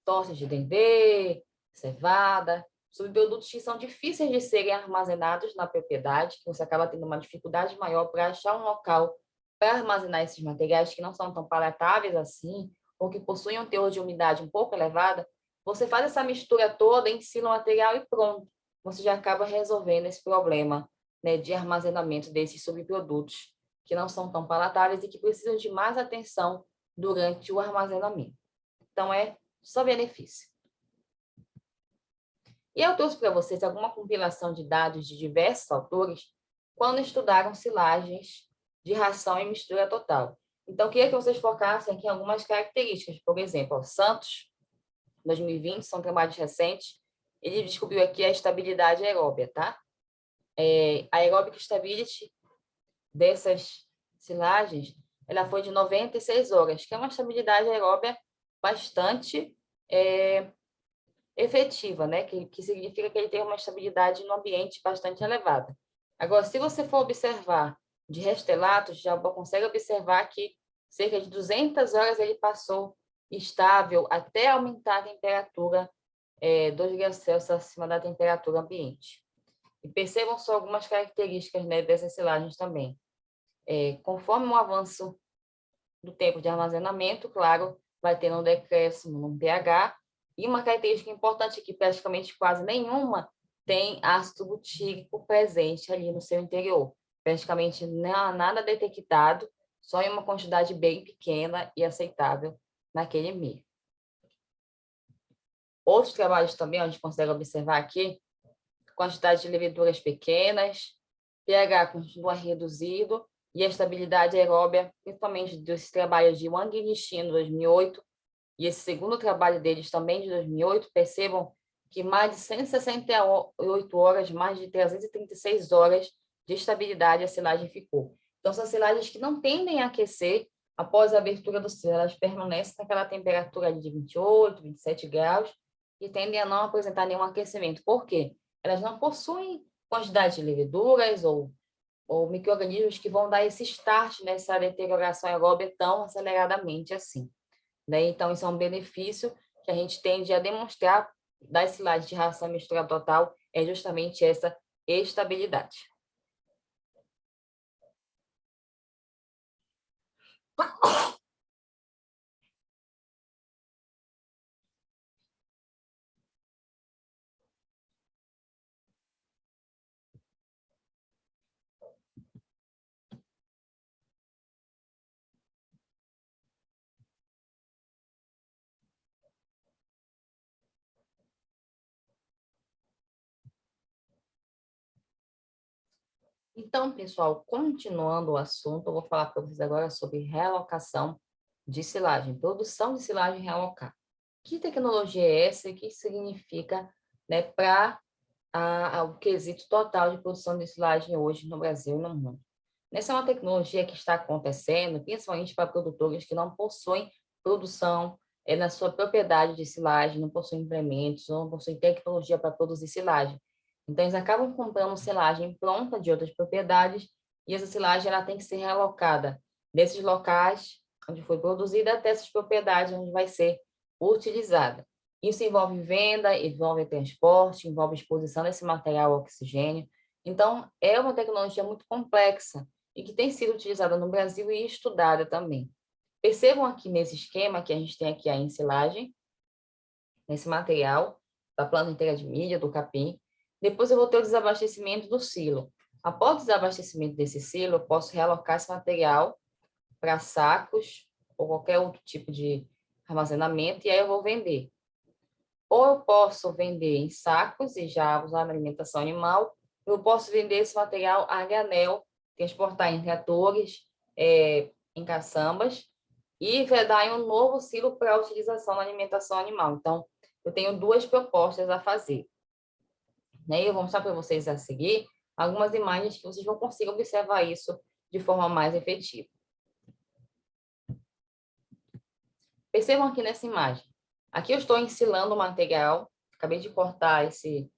tostas de dendê, cevada, subprodutos que são difíceis de serem armazenados na propriedade, que você acaba tendo uma dificuldade maior para achar um local para armazenar esses materiais que não são tão palatáveis assim, ou que possuem um teor de umidade um pouco elevada. Você faz essa mistura toda, ensila o material e pronto. Você já acaba resolvendo esse problema, né, de armazenamento desses subprodutos que não são tão palatáveis e que precisam de mais atenção durante o armazenamento. Então, é só benefício. E eu trouxe para vocês alguma compilação de dados de diversos autores quando estudaram silagens de ração e mistura total. Então, eu queria que vocês focassem aqui em algumas características. Por exemplo, Santos, 2020, são trabalhos recentes, ele descobriu aqui a estabilidade aeróbia, tá? A aerobic stability dessas silagens, ela foi de 96 horas, que é uma estabilidade aeróbia bastante efetiva, né? Que significa que ele tem uma estabilidade no ambiente bastante elevada. Agora, se você for observar de restelatos, já consegue observar que cerca de 200 horas ele passou estável até aumentar a temperatura 2 graus Celsius acima da temperatura ambiente. E percebam só algumas características, né, dessas silagens também. Conforme o avanço do tempo de armazenamento, claro, vai tendo um decréscimo no pH, e uma característica importante é que praticamente quase nenhuma tem ácido butírico presente ali no seu interior. Praticamente nada detectado só em uma quantidade bem pequena e aceitável naquele meio. Outros trabalhos também, a gente consegue observar aqui, quantidade de leveduras pequenas, pH continua reduzido e a estabilidade aeróbia, principalmente dos trabalhos de Wang e Nishino, 2008, e esse segundo trabalho deles também de 2008, percebam que mais de 168 horas, mais de 336 horas de estabilidade a silagem ficou. Então, são silagens que não tendem a aquecer após a abertura do silo, elas permanecem naquela temperatura ali de 28, 27 graus e tendem a não apresentar nenhum aquecimento. Por quê? Elas não possuem quantidade de leveduras ou micro-organismos que vão dar esse start nessa deterioração aeróbica tão aceleradamente assim. Né? Então, isso é um benefício que a gente tende a demonstrar das silagens de ração mistura total, é justamente essa estabilidade. Então, pessoal, continuando o assunto, eu vou falar para vocês agora sobre realocação de silagem, produção de silagem realocada. Que tecnologia é essa e o que significa, né, para o quesito total de produção de silagem hoje no Brasil e no mundo? Essa é uma tecnologia que está acontecendo, principalmente para produtores que não possuem produção na sua propriedade de silagem, não possuem implementos, não possuem tecnologia para produzir silagem. Então, eles acabam comprando silagem pronta de outras propriedades e essa silagem ela tem que ser realocada desses locais onde foi produzida até essas propriedades onde vai ser utilizada. Isso envolve venda, envolve transporte, envolve exposição desse material ao oxigênio. Então, é uma tecnologia muito complexa e que tem sido utilizada no Brasil e estudada também. Percebam aqui nesse esquema que a gente tem aqui a ensilagem, nesse material da planta inteira de milho, do capim. Depois eu vou ter o desabastecimento do silo. Após o desabastecimento desse silo, eu posso realocar esse material para sacos ou qualquer outro tipo de armazenamento e aí eu vou vender. Ou eu posso vender em sacos e já usar na alimentação animal, eu posso vender esse material a granel, transportar em tratores, em caçambas, e vedar em um novo silo para utilização na alimentação animal. Então, eu tenho duas propostas a fazer. Né? Eu vou mostrar para vocês a seguir algumas imagens que vocês vão conseguir observar isso de forma mais efetiva. Percebam aqui nessa imagem. Aqui eu estou ensilando o material, acabei de cortar esse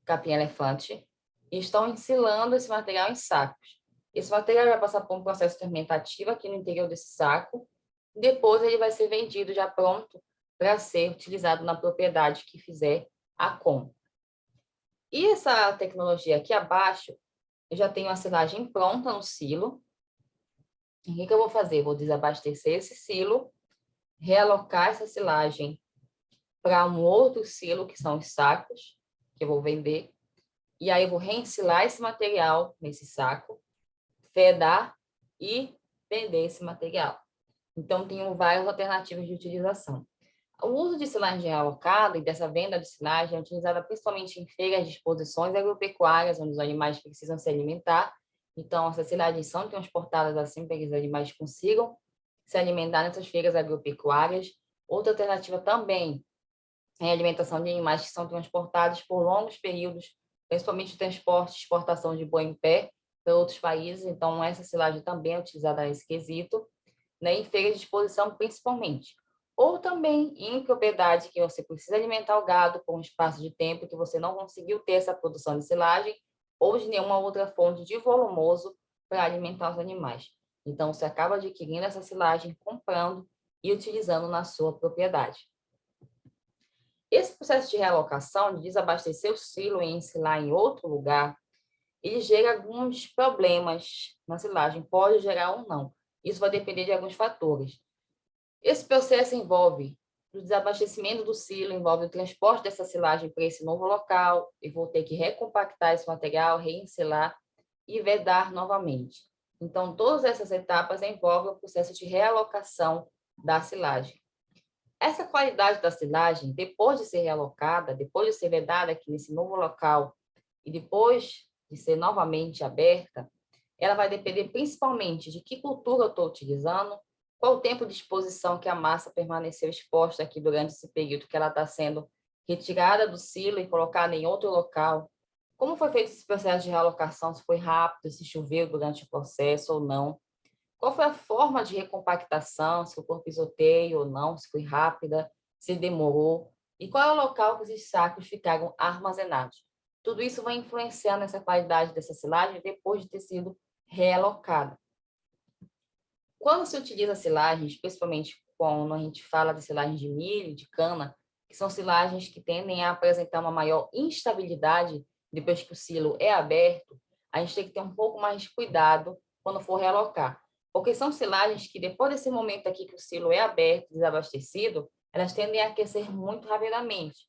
capim-elefante, e estão ensilando esse material em sacos. Esse material vai passar por um processo fermentativo aqui no interior desse saco, depois ele vai ser vendido já pronto para ser utilizado na propriedade que fizer a compra. E essa tecnologia aqui abaixo, eu já tenho a silagem pronta no silo. O que eu vou fazer? Vou desabastecer esse silo, realocar essa silagem para um outro silo, que são os sacos, que eu vou vender. E aí eu vou reensilar esse material nesse saco, vedar e vender esse material. Então, tenho várias alternativas de utilização. O uso de silagem realocada e dessa venda de silagem é utilizada principalmente em feiras de exposições agropecuárias, onde os animais precisam se alimentar. Então, essas silagens são transportadas assim para que os animais consigam se alimentar nessas feiras agropecuárias. Outra alternativa também é a alimentação de animais que são transportados por longos períodos, principalmente o transporte e exportação de boi em pé para outros países. Então, essa silagem também é utilizada nesse quesito, né, em feiras de exposição principalmente. Ou também em propriedade que você precisa alimentar o gado por um espaço de tempo que você não conseguiu ter essa produção de silagem ou de nenhuma outra fonte de volumoso para alimentar os animais. Então, você acaba adquirindo essa silagem, comprando e utilizando na sua propriedade. Esse processo de realocação, de desabastecer o silo e ensilar em outro lugar, ele gera alguns problemas na silagem, pode gerar ou não. Isso vai depender de alguns fatores. Esse processo envolve o desabastecimento do silo, envolve o transporte dessa silagem para esse novo local, e vou ter que recompactar esse material, reensilar e vedar novamente. Então, todas essas etapas envolvem o processo de realocação da silagem. Essa qualidade da silagem, depois de ser realocada, depois de ser vedada aqui nesse novo local e depois de ser novamente aberta, ela vai depender principalmente de que cultura eu estou utilizando, qual o tempo de exposição que a massa permaneceu exposta aqui durante esse período que ela está sendo retirada do silo e colocada em outro local, como foi feito esse processo de realocação, se foi rápido, se choveu durante o processo ou não, qual foi a forma de recompactação, se foi por pisoteio ou não, se foi rápida, se demorou, e qual é o local que esses sacos ficaram armazenados. Tudo isso vai influenciar nessa qualidade dessa silagem depois de ter sido realocada. Quando se utiliza silagens, principalmente quando a gente fala de silagens de milho, de cana, que são silagens que tendem a apresentar uma maior instabilidade depois que o silo é aberto, a gente tem que ter um pouco mais de cuidado quando for realocar. Porque são silagens que, depois desse momento aqui que o silo é aberto, desabastecido, elas tendem a aquecer muito rapidamente.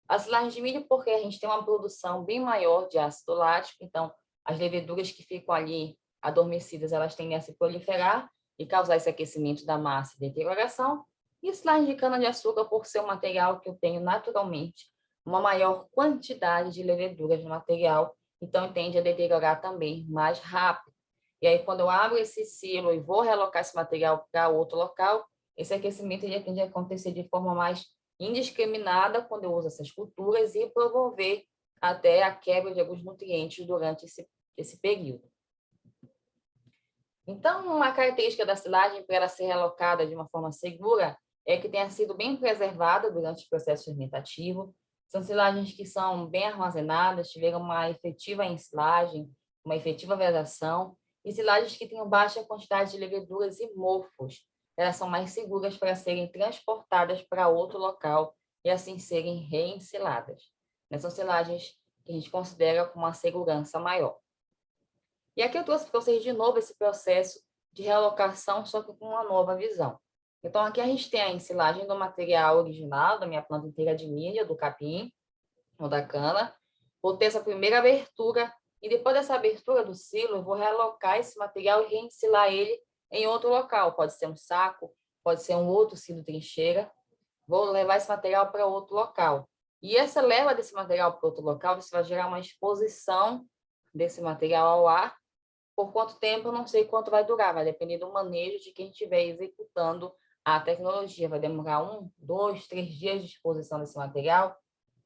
As silagens de milho, porque a gente tem uma produção bem maior de ácido lático, então as leveduras que ficam ali adormecidas, elas tendem a se proliferar e causar esse aquecimento da massa e deterioração. E silagem de cana-de-açúcar, por ser um material que eu tenho naturalmente uma maior quantidade de leveduras no material, então tende a deteriorar também mais rápido. E aí, quando eu abro esse silo e vou realocar esse material para outro local, esse aquecimento ele tende a acontecer de forma mais indiscriminada quando eu uso essas culturas e promover até a quebra de alguns nutrientes durante esse período. Então, uma característica da silagem para ela ser relocada de uma forma segura é que tenha sido bem preservada durante o processo fermentativo. São silagens que são bem armazenadas, tiveram uma efetiva ensilagem, uma efetiva vedação, e silagens que tenham baixa quantidade de leveduras e mofos. Elas são mais seguras para serem transportadas para outro local e assim serem reensiladas. São silagens que a gente considera com uma segurança maior. E aqui eu trouxe para vocês de novo esse processo de realocação, só que com uma nova visão. Então, aqui a gente tem a ensilagem do material original, da minha planta inteira de milho, do capim, ou da cana. Vou ter essa primeira abertura, e depois dessa abertura do silo, eu vou realocar esse material e reensilar ele em outro local. Pode ser um saco, pode ser um outro silo trincheira. Vou levar esse material para outro local. E essa leva desse material para outro local, você vai gerar uma exposição desse material ao ar. Por quanto tempo, eu não sei quanto vai durar, vai depender do manejo de quem estiver executando a tecnologia. Vai demorar 1, 2, 3 dias de exposição desse material.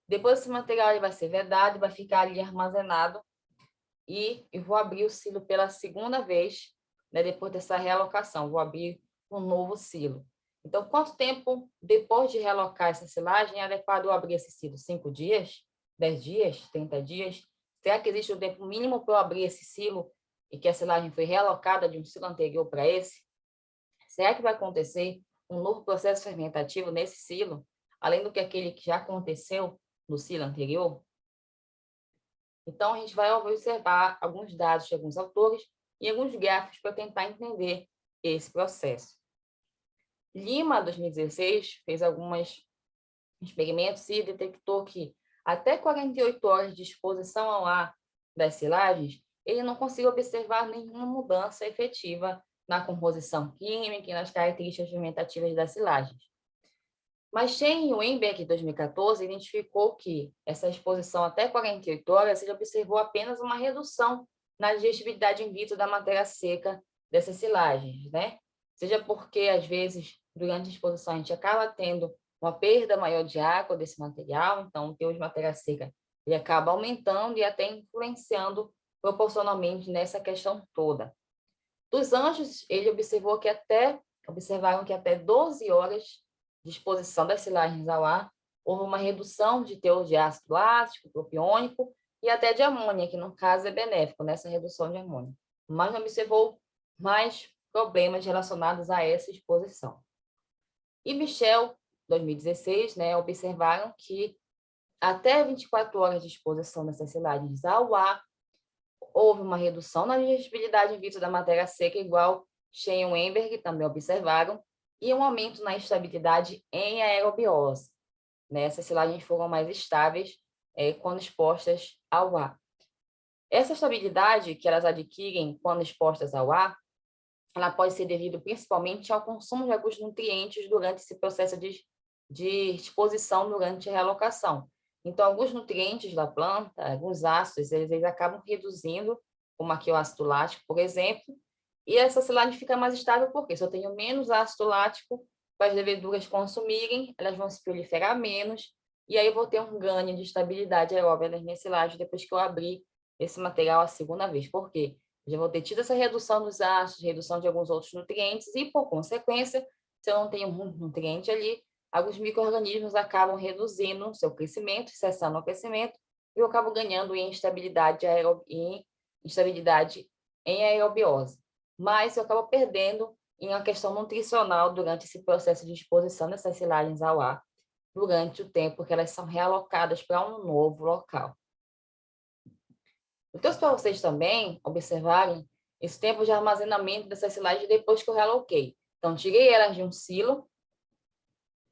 Depois, esse material ele vai ser vedado, vai ficar ali armazenado. E eu vou abrir o silo pela segunda vez, né, depois dessa realocação. Vou abrir um novo silo. Então, quanto tempo depois de realocar essa silagem é adequado eu abrir esse silo? 5 dias? 10 dias? 30 dias? Será que existe um tempo mínimo para eu abrir esse silo e que a silagem foi realocada de um silo anterior para esse? Será que vai acontecer um novo processo fermentativo nesse silo, além do que aquele que já aconteceu no silo anterior? Então, a gente vai observar alguns dados de alguns autores e alguns gráficos para tentar entender esse processo. Lima, 2016, fez alguns experimentos e detectou que até 48 horas de exposição ao ar das silagens, ele não conseguiu observar nenhuma mudança efetiva na composição química e nas características fermentativas das silagens. Mas Shen e Weinberg, em 2014, identificou que essa exposição até 48 horas, ele observou apenas uma redução na digestibilidade in vitro da matéria seca dessas silagens, né? Seja porque, às vezes, durante a exposição, a gente acaba tendo uma perda maior de água desse material, então o teor de matéria seca ele acaba aumentando e até influenciando proporcionalmente nessa questão toda. Dos anjos, ele observaram que até 12 horas de exposição das silagens ao ar, houve uma redução de teor de ácido lático, propiônico e até de amônia, que no caso é benéfico nessa redução de amônia. Mas não observou mais problemas relacionados a essa exposição. E Michel, 2016, né, observaram que até 24 horas de exposição dessas silagens ao ar, houve uma redução na digestibilidade in vitro da matéria seca, igual Shen e Weinberg também observaram, e um aumento na estabilidade em aerobiose. Essas silagens foram mais estáveis quando expostas ao ar. Essa estabilidade que elas adquirem quando expostas ao ar, ela pode ser devido principalmente ao consumo de alguns nutrientes durante esse processo de exposição durante a realocação. Então, alguns nutrientes da planta, alguns ácidos, eles acabam reduzindo, como aqui o ácido lático, por exemplo, e essa silagem fica mais estável, porque se eu tenho menos ácido lático para as leveduras consumirem, elas vão se proliferar menos, e aí eu vou ter um ganho de estabilidade aeróbica na silagem depois que eu abrir esse material a segunda vez. Por quê? Já vou ter tido essa redução dos ácidos, redução de alguns outros nutrientes, e, por consequência, se eu não tenho um nutriente ali, alguns micro-organismos acabam reduzindo seu crescimento, cessando o crescimento, e eu acabo ganhando em instabilidade, em aerobiose. Mas eu acabo perdendo em uma questão nutricional durante esse processo de exposição dessas silagens ao ar, durante o tempo que elas são realocadas para um novo local. Então, para vocês também observarem esse tempo de armazenamento dessas silagens depois que eu realoquei. Então, tirei elas de um silo,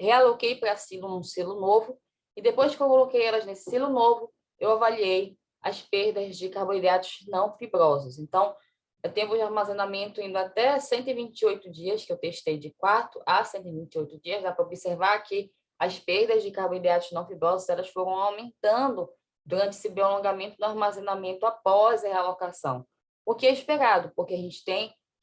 realoquei para um silo novo, e depois que eu coloquei elas nesse silo novo, eu avaliei as perdas de carboidratos não fibrosos. Então, o tempo de armazenamento indo até 128 dias, que eu testei de 4 a 128 dias, dá para observar que as perdas de carboidratos não fibrosos elas foram aumentando durante esse prolongamento do armazenamento após a realocação. O que é esperado, porque a gente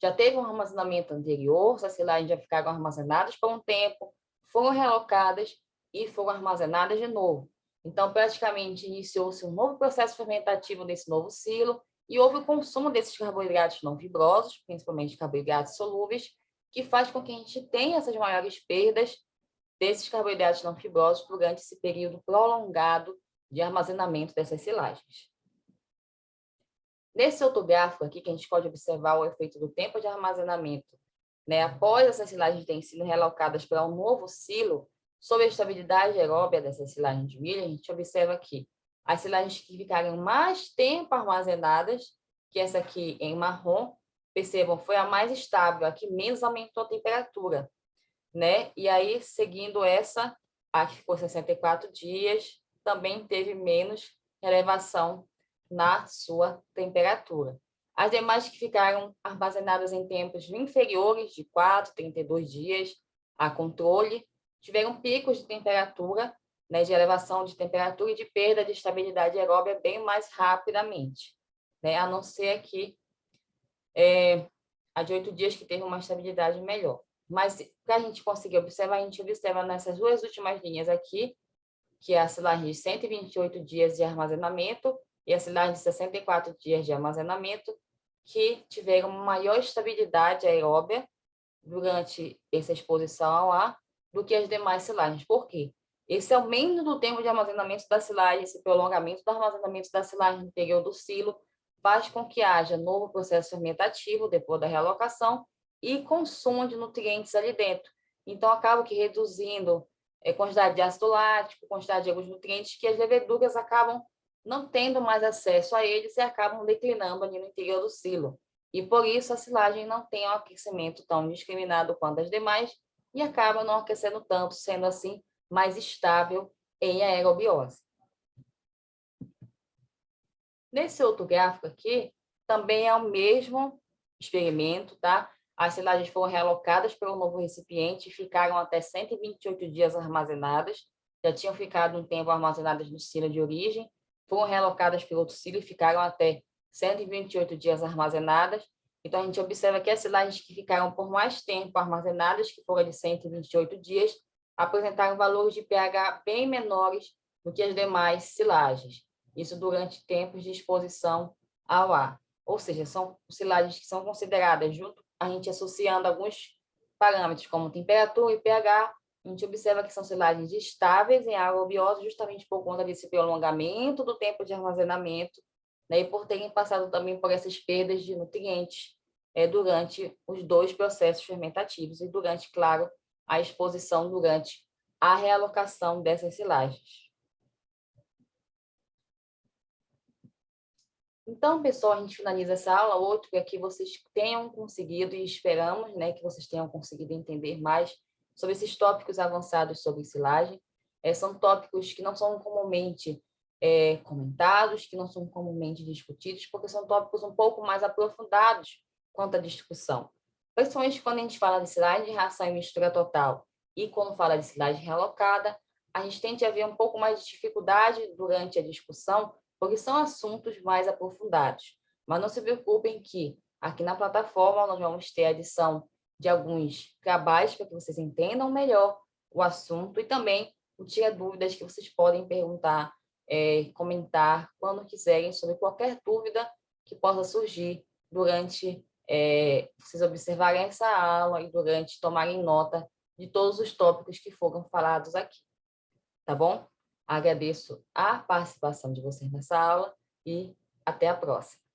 já teve um armazenamento anterior, essas silagens já ficaram armazenadas por um tempo, foram realocadas e foram armazenadas de novo. Então, praticamente, iniciou-se um novo processo fermentativo nesse novo silo e houve o consumo desses carboidratos não fibrosos, principalmente carboidratos solúveis, que faz com que a gente tenha essas maiores perdas desses carboidratos não fibrosos durante esse período prolongado de armazenamento dessas silagens. Nesse outro gráfico aqui, que a gente pode observar o efeito do tempo de armazenamento, né, após essas silagens terem sido realocadas para um novo silo, sobre a estabilidade aeróbia dessas silagens de milho, a gente observa aqui as silagens que ficaram mais tempo armazenadas, que essa aqui em marrom, percebam, foi a mais estável, a que menos aumentou a temperatura, né? E aí, seguindo essa, a que ficou 64 dias, também teve menos elevação na sua temperatura. As demais que ficaram armazenadas em tempos inferiores de 4, 32 dias a controle, tiveram picos de temperatura, né, de elevação de temperatura e de perda de estabilidade aeróbia bem mais rapidamente, né, a não ser aqui a de 8 dias que teve uma estabilidade melhor. Mas, para a gente conseguir observar, a gente observa nessas duas últimas linhas aqui, que é a silagem de 128 dias de armazenamento e a silagem de 64 dias de armazenamento, que tiveram maior estabilidade aeróbia durante essa exposição ao ar do que as demais silagens. Por quê? Esse aumento do tempo de armazenamento da silagem, esse prolongamento do armazenamento da silagem no interior do silo, faz com que haja novo processo fermentativo depois da realocação e consumo de nutrientes ali dentro. Então, acaba que reduzindo a quantidade de ácido lático, quantidade de alguns nutrientes que as leveduras acabam não tendo mais acesso a eles e acabam declinando ali no interior do silo. E por isso a silagem não tem um aquecimento tão discriminado quanto as demais e acaba não aquecendo tanto, sendo assim mais estável em aerobiose. Nesse outro gráfico aqui, também é o mesmo experimento, tá? As silagens foram realocadas para um novo recipiente e ficaram até 128 dias armazenadas, já tinham ficado um tempo armazenadas no silo de origem, foram realocadas para outro silo e ficaram até 128 dias armazenadas. Então, a gente observa que as silagens que ficaram por mais tempo armazenadas, que foram de 128 dias, apresentaram valores de pH bem menores do que as demais silagens. Isso durante tempos de exposição ao ar. Ou seja, são silagens que são consideradas, junto a gente associando alguns parâmetros, como temperatura e pH, a gente observa que são silagens estáveis em aerobiose, justamente por conta desse prolongamento do tempo de armazenamento, né, e por terem passado também por essas perdas de nutrientes durante os dois processos fermentativos e durante, claro, a exposição durante a realocação dessas silagens. Então, pessoal, a gente finaliza essa aula. Outro é que vocês tenham conseguido, e esperamos, né, que vocês tenham conseguido entender mais sobre esses tópicos avançados sobre silagem. São tópicos que não são comumente comentados, que não são comumente discutidos, porque são tópicos um pouco mais aprofundados quanto à discussão. Principalmente quando a gente fala de silagem, ração e mistura total, e quando fala de silagem realocada, a gente tende a ver um pouco mais de dificuldade durante a discussão, porque são assuntos mais aprofundados. Mas não se preocupem que aqui na plataforma nós vamos ter a adição de alguns trabalhos para que vocês entendam melhor o assunto e também o tira dúvidas que vocês podem perguntar, comentar quando quiserem sobre qualquer dúvida que possa surgir durante vocês observarem essa aula e durante tomarem nota de todos os tópicos que foram falados aqui, tá bom? Agradeço a participação de vocês nessa aula e até a próxima.